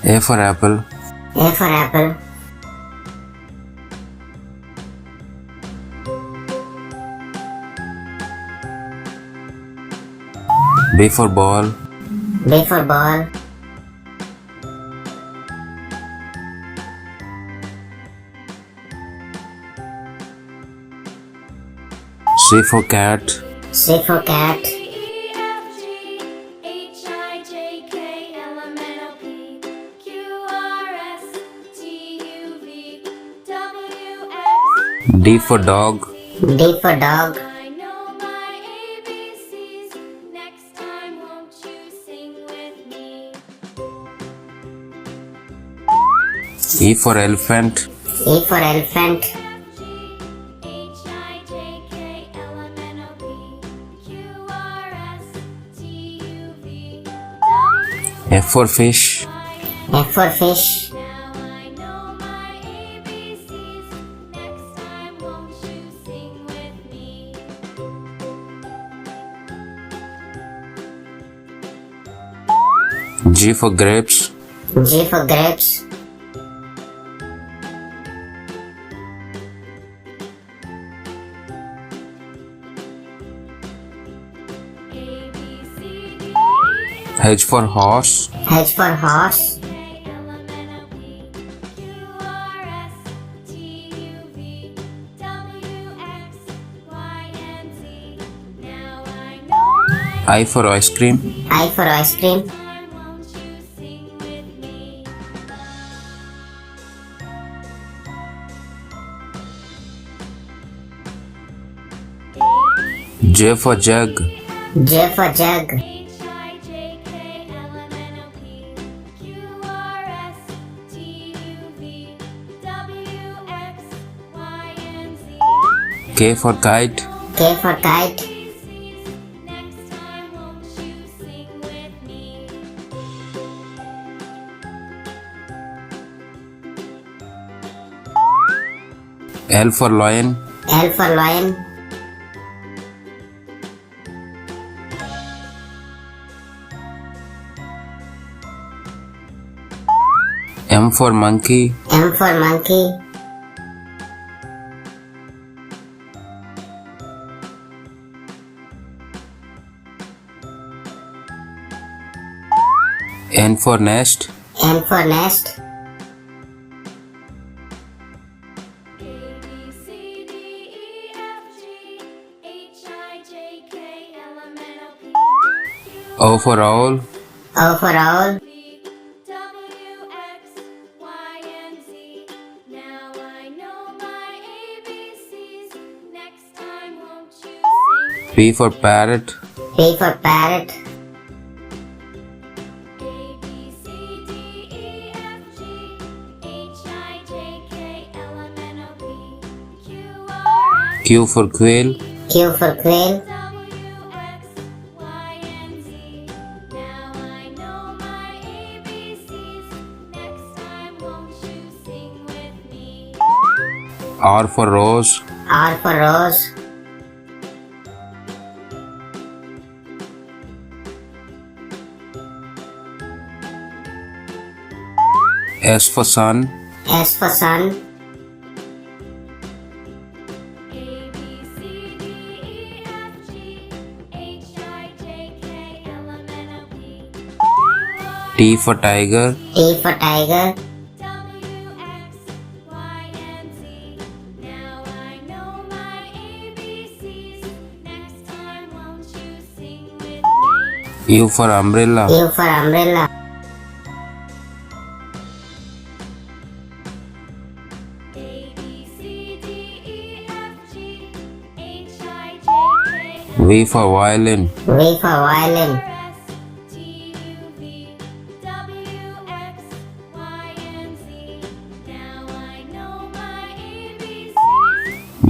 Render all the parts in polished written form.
A for apple. A for apple. B for ball. B for ball. C for cat. C for cat. D for dog. D for dog. E for elephant. E for elephant. F for fish. F for fish. G for grapes. G for grapes. H for horse. H for horse. I for ice cream. I for ice cream. J for jug. J for jug. K for kite. K for kite. L for lion. L for lion. M for monkey. M for monkey. N for nest. N for nest. O for owl. O for owl. P for parrot. P for parrot. Q for quail. Q for quail. R for rose. R for rose. S for sun. S for sun. T for tiger. T for tiger. U for umbrella. U for umbrella. V for violin. V for violin.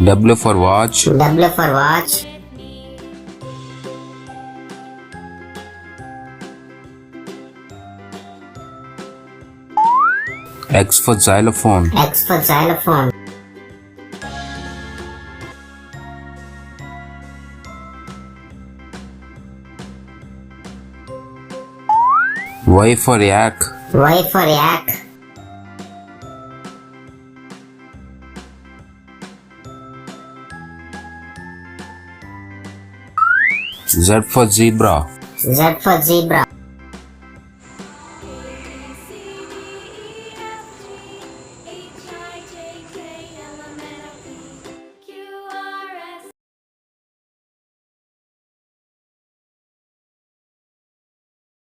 W for watch. W for watch. X for xylophone. X for xylophone. Y for yak. Y for yak. Z for zebra. Z for zebra.